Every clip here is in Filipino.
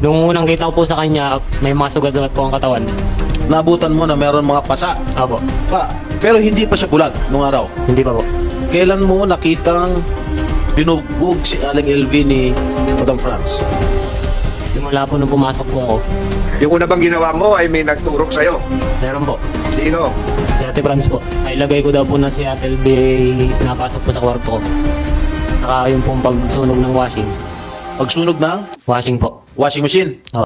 Nung unang kita ko po sa kanya, may mga sugat-sugat po ang katawan. Naabutan mo na meron mga pasa. Opo. Pero hindi pa siya bulag nung araw. Hindi pa po. Kailan mo nakitang binugbog si Aling LV ni Madam Franz? Simula po nung pumasok po ako. Yung una bang ginawa mo ay may nagturok sa'yo? Meron po. Sino? Si Ate Franz po. Ay lagay ko daw po na si Ate LB napasok po sa kwarto ko. Saka yung pong pagsunog ng washing. Pagsunog ng Washing po. washing machine. Oh.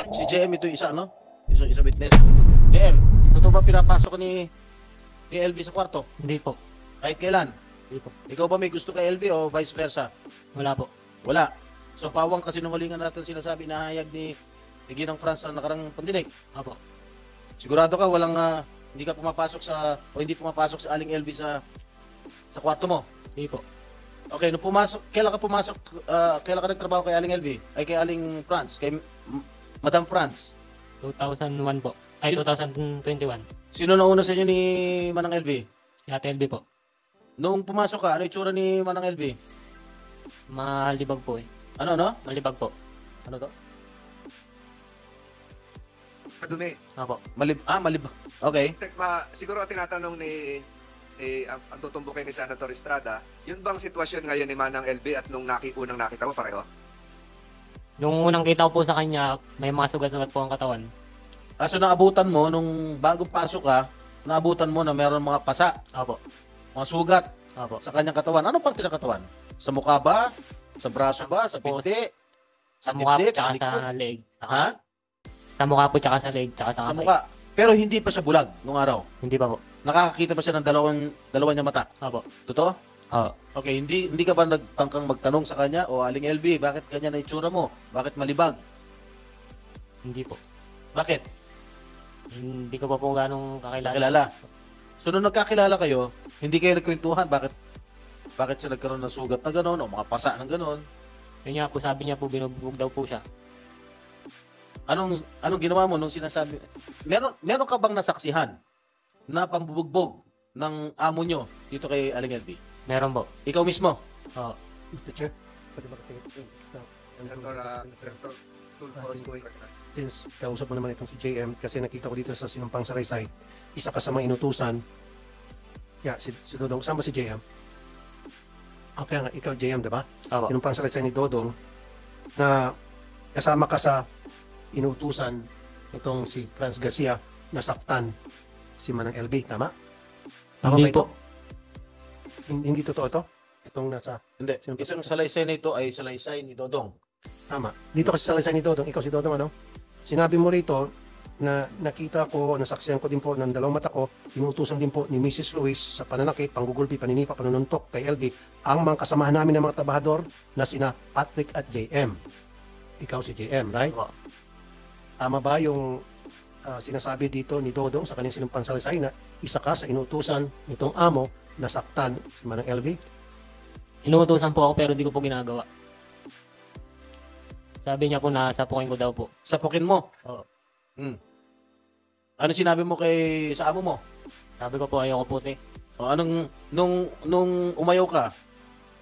Si JM ito yung isa, no? Isa witness. JM, totoo ba pinapasok ni LV sa kwarto? Hindi po. Kahit kailan? Hindi po. Ikaw ba may gusto kay LV o vice versa? Wala po. Wala. So pawang kasinungalingan natin sinasabi na hayag ni Ginang Franz sa nakarang pandinig. Opo. Sigurado ka walang hindi ka pumapasok sa o hindi pumapasok sa Aling LV sa kwarto mo. Hindi po. Okay, nung pumasok, kailan ka nagtrabaho kay Aling LV? Ay kay Aling Franz, kay Madam Franz. 2001 po. Ay, 2021. Sino na una sa inyo ni Manang LV? Si Ate LB po. Nung pumasok ka, ano itsura ni Manang LV? Malibag po eh. Ano? Malibag po. Ano to? Madumi. Opo. Malib. Okay. Siguro tinatanong ni ang tutumbukin ni Senator Estrada, yun bang sitwasyon ngayon ni Manang LB at nung unang nakita mo pareho? Nung unang kita ko po sa kanya, may mga sugat-sugat po ang katawan. So naabutan mo, nung bagong pasok ka, naabutan mo na meron mga pasa, Opo. mga sugat Opo. sa kanyang katawan. Anong parte ng katawan? Sa mukha ba? Sa braso ba? Sa binti? Sa mukha po dibdib? tsaka likod? sa leeg. Ha? Sa mukha po tsaka sa leeg tsaka sa Sa kamay. mukha. Pero hindi pa siya bulag nung araw. Hindi pa po. Nakakakita pa siya ng dalawa niya mata. Opo. Totoo? Oo. Okay, hindi ka ba nagtangkang magtanong sa kanya, o Aling LB, bakit kanya na itsura mo? Bakit malibag? Hindi po. Bakit? Hindi ko pa po ganong kakilala. Nakilala. So nung nagkakilala kayo, hindi kayo nagkwentuhan bakit siya nagkaroon ng sugat na gano'n o mga pasa ng gano'n? Yun nga po, sabi niya po, binubog daw po siya. Anong ginawa mo nung sinasabi? Meron ka bang nasaksihan na pambubugbog ng amo nyo dito kay Aling LB? Meron po. Ikaw mismo? Oo. Mr. Chair, pwede ba kasi Senator Tulfo. since kausap mo naman itong si JM kasi nakita ko dito sa Sinumpang Saraysay, isa ka sa mga inutusan. Si Dodong. Saan ba si JM? Okay nga, ikaw JM, diba? Opo. Sinumpang Saraysay ni Dodong na kasama ka sa inutusan itong si Franz Garcia na saktan si Manang LB, tama? Tama Hindi ba ito? po. Hindi totoo ito? Itong nasa, Hindi. Isang salaysay na ito ay salaysay ni Dodong. tama. Dito kasi sa salaysay ni Dodong, ikaw si Dodong, ano? Sinabi mo rito na nakita ko, nasaksihan ko din po ng dalawang mata ko, inutusan din po ni Mrs. Luis sa pananakit, panggugulpi, paninipa, panununtok kay LV, ang mga kasamahan namin ng mga trabahador na sina Patrick at JM. Ikaw si JM, right? Opo. Tama ba yung sinasabi dito ni Dodong sa kanyang sinumpang salaysay na isa ka sa inutusan nitong amo na saktan si Manang LV? Inuutosan po ako pero di ko po ginagawa. Sabi niya po na sapukin ko daw po. Sapukin mo. Oo. Ano sinabi mo sa amo mo? Sabi ko po ayoko puti. O nung umayaw ka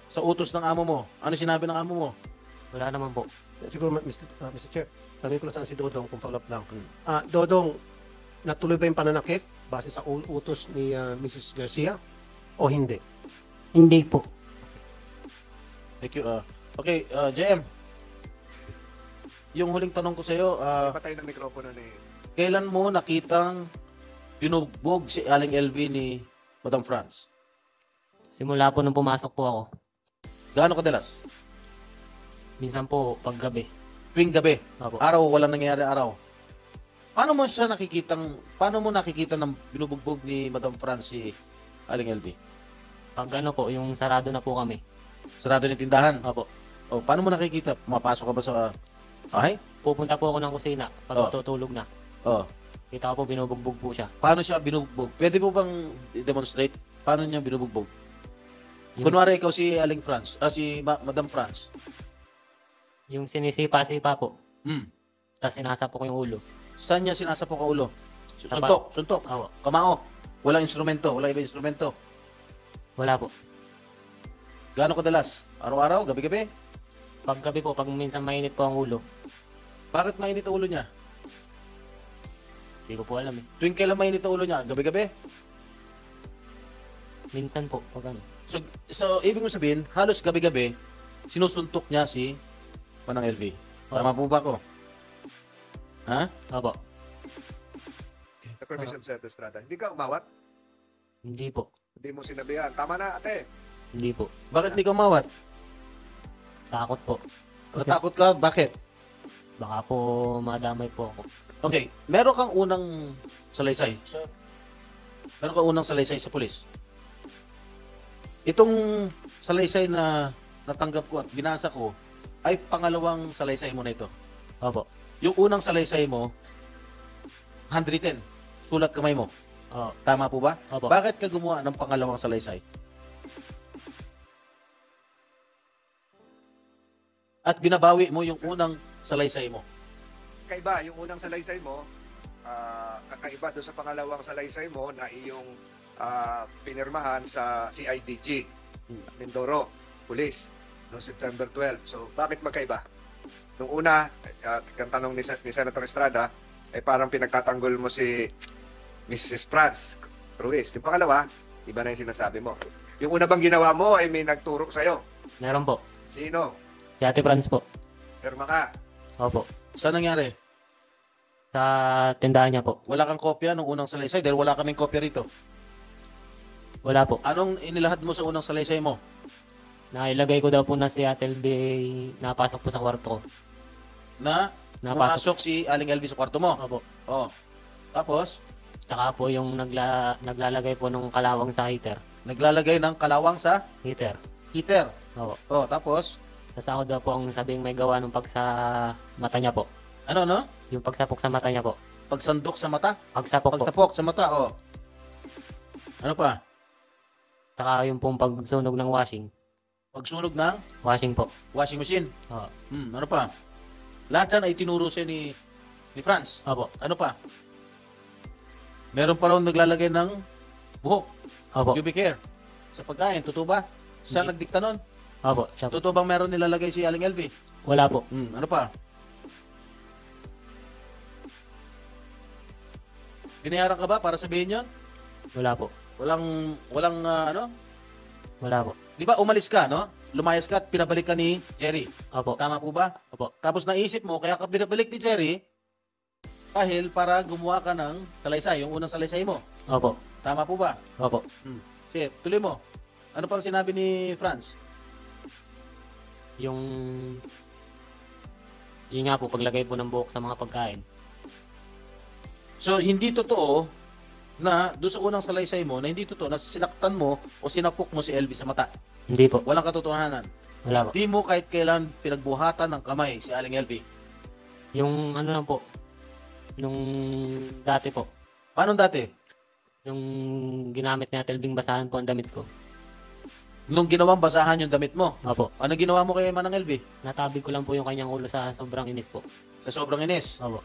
sa utos ng amo mo, ano sinabi ng amo mo? Wala naman po. Siguro, Mr. Chair, tanongin ko lang sana si Dodong kung follow up lang. Dodong, natuloy ba yung pananakit base sa utos ni Mrs. Garcia o hindi? Hindi po. Thank you. Okay, JM. Yung huling tanong ko sa iyo, Patay ng mikropono ni... kailan mo nakitang binugbog si Aling LV ni Madam Franz? Simula po nung pumasok po ako. Gaano kadalas? Minsan po paggabi. Tuwing gabi. Opo. Araw, walang nangyayari araw. Paano mo nakikita ng binubugbog ni Madam Franz si Aling LV? Pag ano po, yung sarado na po kami. Sarado ng tindahan. Opo. O, paano mo nakikita? Pumapasok ka ba sa bahay? Pupunta po ako ng kusina pag Oo. tutulog na. O, Kita ko po binubugbog po siya. paano siya binubugbog? Pwede po bang demonstrate paano niya binubugbog? Yung, Kunwari ikaw si Aling Franz, si Madam Franz. yung sinisipa-sipa po. Hmm. Tapos sinasapok ko yung ulo. Saan niya sinasapok ang ulo? Tapa. Suntok, Oo. kamao. Walang instrumento, walang ibang instrumento. Wala po. Gaano kadalas? Araw-araw, gabi-gabi? Paggabi po, pag minsan mainit po ang ulo. Bakit mainit ang ulo niya? Hindi ko po alam eh. Tuwing kailan mainit ang ulo niya? Gabi-gabi? Minsan po, pag ano. So ibig mo sabihin, halos gabi-gabi, sinusuntok niya si Manang LV. Tama po ba ako? Ha? Opo. The permission Senator Estrada. Hindi ka umawat? Hindi po. Hindi mo sinabihan. Tama na, ate. Hindi po. Bakit hindi ka umawat? Takot po. Natakot ka? Bakit? Baka po madamay po ako. Okay, meron kang unang salaysay. Meron kang unang salaysay sa pulis. Itong salaysay na natanggap ko at binasa ko ay pangalawang salaysay mo na ito. Opo. Yung unang salaysay mo, handwritten. Sulat kamay mo. Oo. Tama po ba? Opo. Bakit ka gumawa ng pangalawang salaysay? At binabawi mo yung unang salaysay mo. Kakaiba, yung unang salaysay mo, kakaiba doon sa pangalawang salaysay mo na iyong pinirmahan sa CIDG, Mindoro, Police, noong September 12. So, bakit magkaiba? Nung una, ang tanong ni Senator Estrada, ay parang pinagtatanggol mo si Mrs. Franz Ruiz. Yung pangalawa, iba na yung sinasabi mo. Yung una bang ginawa mo ay may nagturo sa'yo. Meron po. Sino? Si Ate Franz po. Pirma ka. Opo. Saan nangyari? Sa tindahan niya po. Wala kang kopya ng unang salaysay dahil wala kaming kopya rito. Wala po. Anong inilahad mo sa unang salaysay mo? Nailagay ko daw po na si Ate LB napasok po sa kwarto ko. Na Napasok. pumasok si Aling LV sa kwarto mo. Opo. Oh. Tapos, Tsaka po yung naglalagay po ng kalawang sa heater. naglalagay ng kalawang sa Heater. heater. Opo. Oh, tapos, Tapos ako daw po ang sabing may gawa nung pag sa mata niya po. ano? Yung pagsapok sa mata niya po. Pagsandok sa mata? Pagsapok po. Pagsapok sa mata, oh. Ano pa? Tsaka yung pong pagsunog ng Pagsunog ng washing po. washing machine. Oo. Ano pa? Lahat yan ay tinuro sa'yo ni Franz. Opo. Ano pa? Meron pa raw naglalagay ng buhok, Opo. pubic hair, sa pagkain. Totoo ba? Siya Hindi. nagdikta nun? Opo. Siya po. Totoo bang meron nilalagay si Aling LV? Wala po. Ano pa? Binayaran ka ba para sabihin yon? Wala po. Walang ano? Wala po. Di ba umalis ka, no? Lumayas ka at pinabalik ka ni Jerry. Opo. Tama po ba? Opo. Tapos naisip mo, kaya ka pinabalik ni Jerry dahil para gumawa ka ng salaysay, yung unang salaysay mo. Opo. Tama po ba? Opo. Sige, tuloy mo. Ano pang sinabi ni Franz? Yung yun nga po, paglagay po ng buhok sa mga pagkain. So, hindi totoo na doon sa unang salaysay mo, na hindi totoo na sinaktan mo o sinapok mo si LV sa mata. Hindi po. Walang katotohanan. Wala po. Hindi mo kahit kailan pinagbuhatan ng kamay si Aling LV. Yung ano lang po, nung dati po, Paano dati? yung ginamit ni Ate Elbing basahan po ang damit ko. Nung ginawang basahan yung damit mo. Opo. Ano ginawa mo kay Manang LV? Natabig ko lang po yung kanyang ulo sa sobrang inis po. Sa sobrang inis. Opo.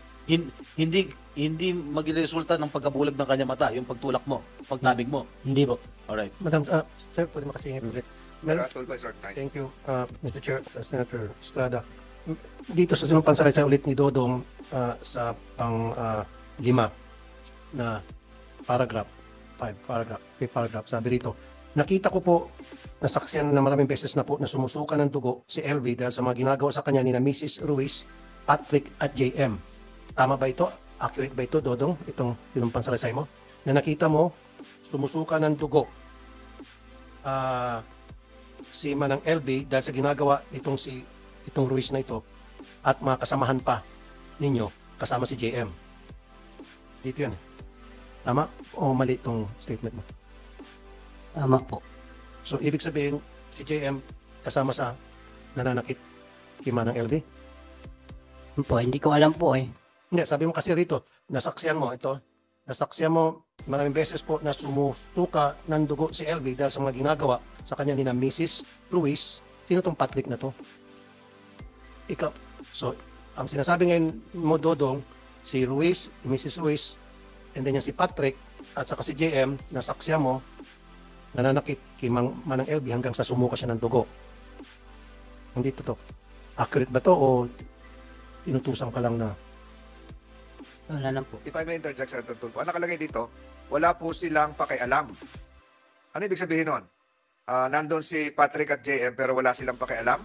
Hindi magre-resulta ng pagkabulag ng kanya mata, yung pagtulak mo, pagtabig mo. Hindi po. Alright. Madam, sir, pwede makasingit ulit. Meron, Pero by short time. thank you, Mr. Chair, Senator Estrada. Dito sa sinong pansalaysay ulit ni Dodong sa pang-5 na paragraph, 5 paragraph, sabi rito, nakita ko po nasaksiyan na maraming beses na po na sumusuka ng dugo si LV dahil sa mga ginagawa sa kanya ni na Mrs. Ruiz, Patrick at JM. Tama ba ito? Accurate ba ito, Dodong? Itong pansalaysay mo? Na nakita mo, sumusuka ng dugo si Manang LV dahil sa ginagawa itong Ruiz na ito at mga kasamahan pa ninyo kasama si JM. Dito yan. Tama? O mali itong statement mo? Tama po. So, ibig sabihin, si JM kasama sa nananakit kay Manang LV? Po, hindi ko alam po eh. Hindi, sabi mo kasi rito, nasaksiyan mo maraming beses po na sumusuka ng dugo si LV dahil sa mga ginagawa sa kanya ni na Mrs. Ruiz. Sino tong Patrick na to? Ikaw. So, ang sinasabi ngayon mo, Dodong, si Ruiz, Mrs. Ruiz, and then yung si Patrick, at saka si JM, nasaksiyan mo, nananakit kay Manang LV hanggang sa sumuka siya ng dugo. Hindi totoo. Accurate ba to o inutusan ka lang na? Wala lang po. If I may interject, Senator Tulfo, ang nakalagay dito, wala po silang pakialam. Ano ibig sabihin nun? Nandun si Patrick at JM pero wala silang pakialam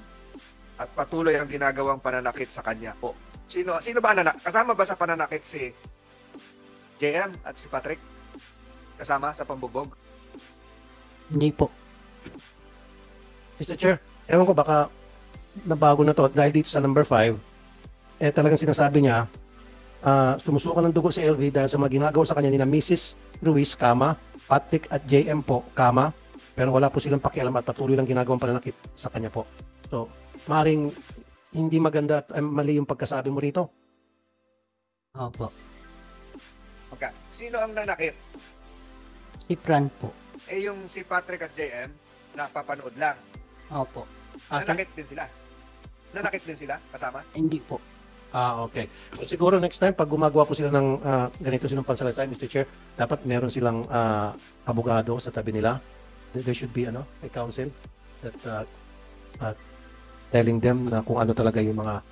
at patuloy ang ginagawang pananakit sa kanya po. Sino ba kasama ba sa pananakit si JM at si Patrick? Kasama sa pambugbog? Hindi po. Mr. Chair, ewan ko baka nabago na to dahil dito sa number 5, talagang sinasabi niya, sumusuka ng dugo si LV dahil sa mga ginagawa sa kanya ni na Mrs. Ruiz, Patrick at JM po, pero wala po silang pakialam at patuloy lang ginagawang pananakit sa kanya po. So, maring hindi maganda at mali yung pagkasabi mo rito. Opo. Okay. Sino ang nanakit? Si Fran po. Yung si Patrick at JM, napapanood lang. Opo. Nanakit din sila. Nanakit din sila kasama? Hindi po. Okay. So, siguro next time, pag gumagawa po sila ng ganito silang pansalaysay, Mr. Chair, dapat meron silang abogado sa tabi nila. There should be a counsel that telling them na kung ano talaga yung mga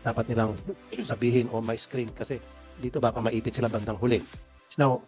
dapat nilang sabihin o may screen kasi dito baka maipit sila bandang huli. Now,